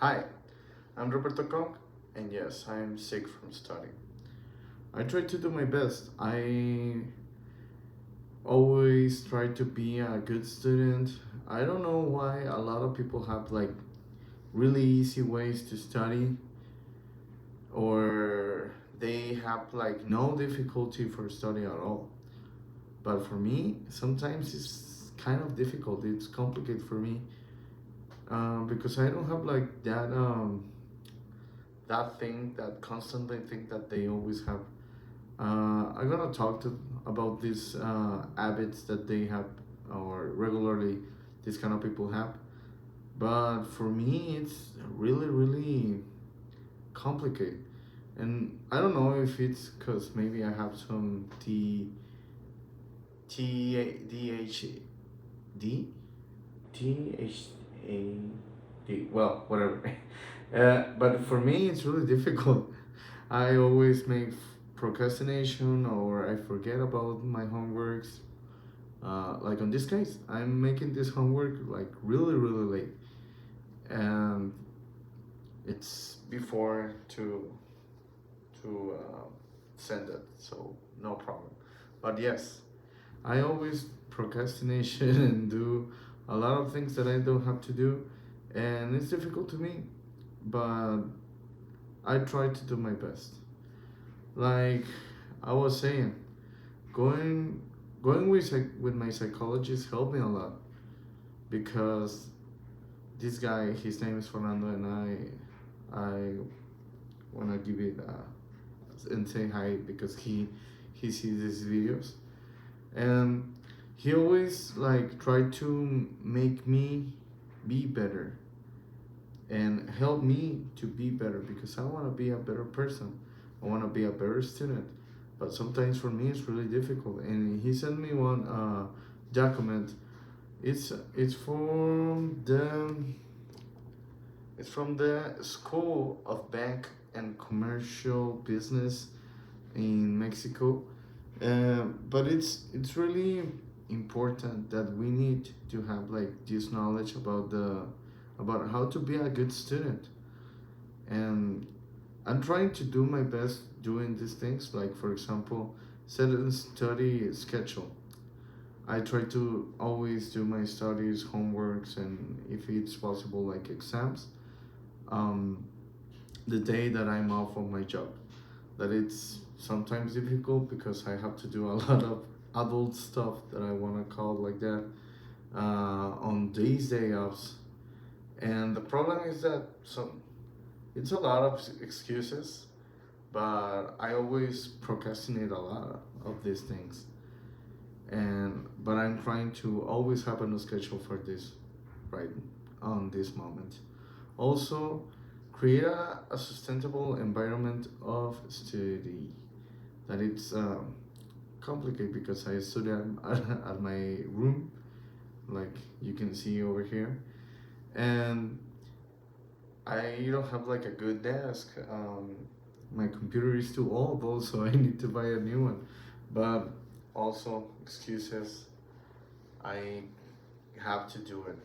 Hi, I'm Roberto Kong, and yes, I am sick from studying. I try to do my best. I always try to be a good student. I don't know why a lot of people have like really easy ways to study, or they have like no difficulty for study at all. But for me, sometimes it's kind of difficult. It's complicated for me because I don't have like that thing, that constantly thing that they always have. I'm gonna talk about these habits that they have, or regularly these kind of people have. But for me, it's really, really complicated. And I don't know if it's because maybe I have some D T H A D. Well, whatever. But for me, it's really difficult. I always make procrastination, or I forget about my homeworks. Like on this case, I'm making this homework like really, really late, and it's before to send it, so no problem. But yes, I always procrastination and do a lot of things that I don't have to do, and it's difficult to me, but I try to do my best. Like I was saying, going going with my psychologist helped me a lot because this guy, his name is Fernando, and I wanna give it and say hi because he sees these videos, and he always like tried to make me be better and help me to be better because I want to be a better person. I want to be a better student. But sometimes for me it's really difficult. And he sent me one document. It's from the School of Bank and Commercial Business in Mexico. But it's really important that we need to have like this knowledge about how to be a good student. And I'm trying to do my best doing these things, like for example, set a study schedule. I try to always do my studies, homeworks, and if it's possible, like exams. Um, the day that I'm off of my job, that it's sometimes difficult because I have to do a lot of adult stuff that I want to call like that on these day offs. And the problem is that it's a lot of excuses, but I always procrastinate a lot of these things. And but I'm trying to always have a new schedule for this right on this moment. Also, create a sustainable environment of study. That it's complicated because I study at my room, like you can see over here, and I don't have like a good desk. My computer is too old, also I need to buy a new one. But also excuses. I have to do it.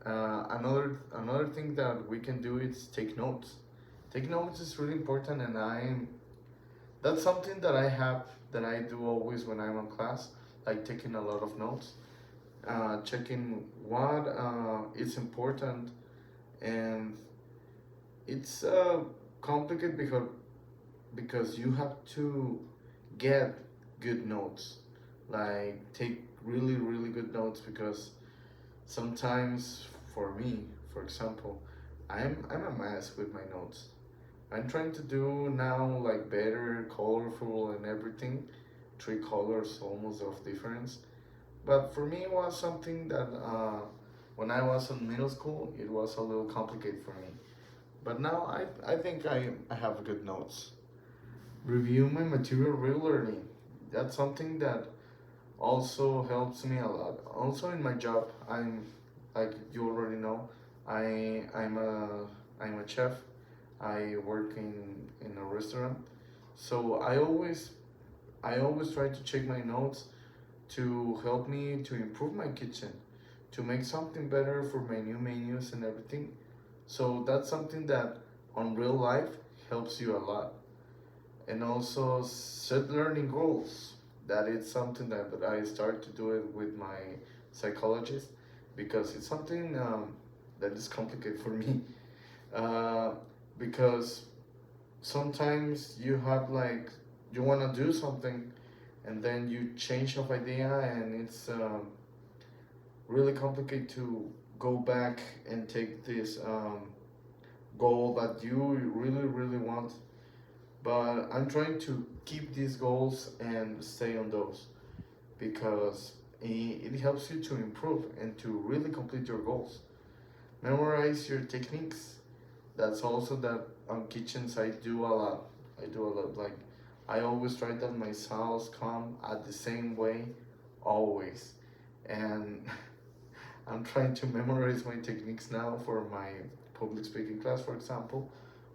Another thing that we can do is take notes. Take notes is really important, and that's something that I do always when I'm in class, like taking a lot of notes, checking what is important, and it's complicated because you have to get good notes, like take really, really good notes, because sometimes for me, for example, I'm a mess with my notes. I'm trying to do now like better, colorful and everything, three colors almost of difference. But for me, it was something that when I was in middle school, it was a little complicated for me. But now I think I have good notes. Review my material regularly. That's something that also helps me a lot. Also in my job, I'm, like you already know, I'm a chef. I work in a restaurant. So I always try to check my notes to help me to improve my kitchen, to make something better for my new menus and everything. So that's something that on real life helps you a lot. And also set learning goals. That is something that I start to do it with my psychologist, because it's something that is complicated for me. uh, because sometimes you have like, you want to do something and then you change of idea, and it's really complicated to go back and take this goal that you really really want. But I'm trying to keep these goals and stay on those, because it helps you to improve and to really complete your goals. Memorize your techniques. That's also that on kitchens I do a lot. I do a lot. Like, I always try that my sauce come at the same way, always. And I'm trying to memorize my techniques now for my public speaking class, for example,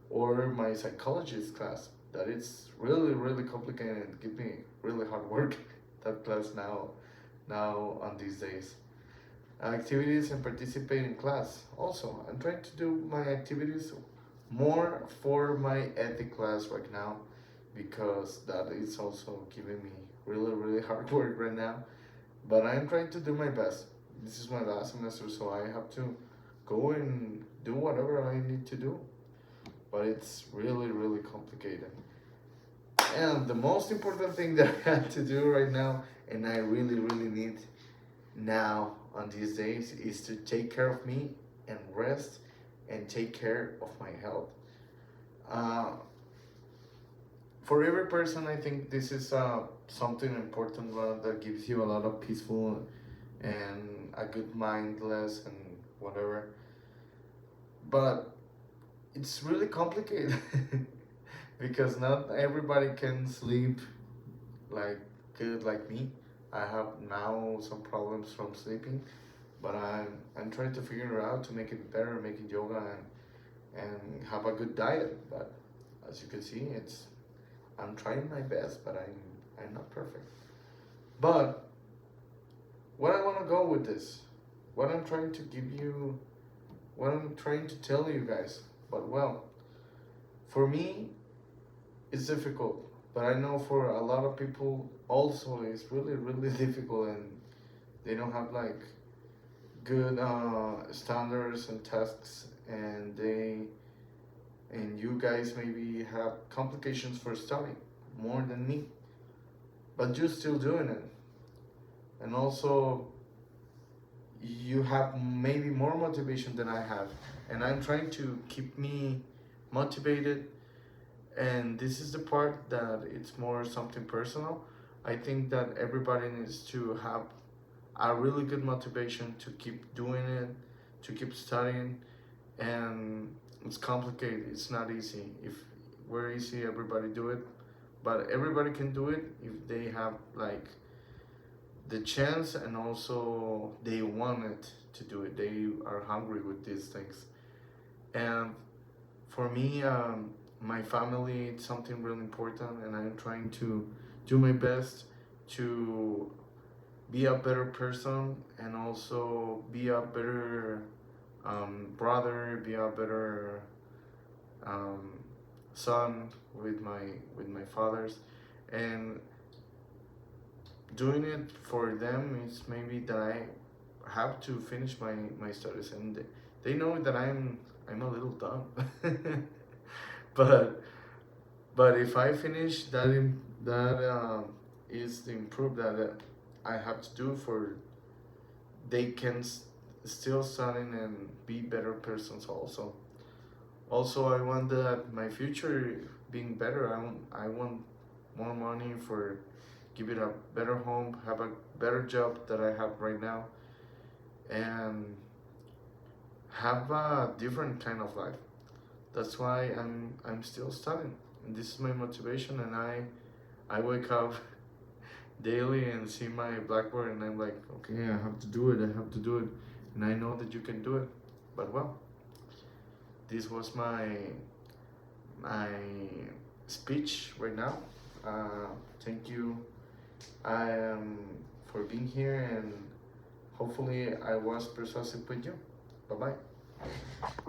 or my psychologist class. That it's really really complicated and give me really hard work. That class now on these days. Activities and participate in class. Also, I'm trying to do my activities more for my ethic class right now, because that is also giving me really really hard work right now. But I'm trying to do my best. This is my last semester, so I have to go and do whatever I need to do. But it's really really complicated. And the most important thing that I have to do right now, and I really really need now on these days, is to take care of me and rest and take care of my health. Uh, for every person, I think this is something important that gives you a lot of peaceful and a good mindless and whatever. But it's really complicated because not everybody can sleep like good like me. I have now some problems from sleeping, but I'm trying to figure it out to make it better, making yoga and have a good diet. But as you can see, it's I'm trying my best, but I'm not perfect. But where I want to go with this, what I'm trying to give you, what I'm trying to tell you guys. But well, for me, it's difficult. But I know for a lot of people also it's really really difficult, and they don't have like good standards and tasks, and you guys maybe have complications for studying more than me, but you're still doing it. And also you have maybe more motivation than I have, and I'm trying to keep me motivated. And this is the part that it's more something personal. I think that everybody needs to have a really good motivation to keep doing it, to keep studying. And it's complicated, it's not easy. If we're easy, everybody do it, but everybody can do it if they have like the chance, and also they want it to do it, they are hungry with these things. And for me, my family, it's something really important, and I'm trying to do my best to be a better person, and also be a better brother, be a better um, son with my fathers. And doing it for them is maybe that I have to finish my studies, and they know that I'm a little dumb. but but if I finish that, that is the improve that I have to do for they can still study and be better persons also. Also, I want that my future being better. I want more money for give it a better home, have a better job that I have right now, and have a different kind of life. That's why I'm still studying, and this is my motivation. And I wake up daily and see my blackboard, and I'm like, okay, I have to do it. I have to do it, and I know that you can do it. But well, this was my speech right now. Thank you for being here, and hopefully I was persuasive with you. Bye bye.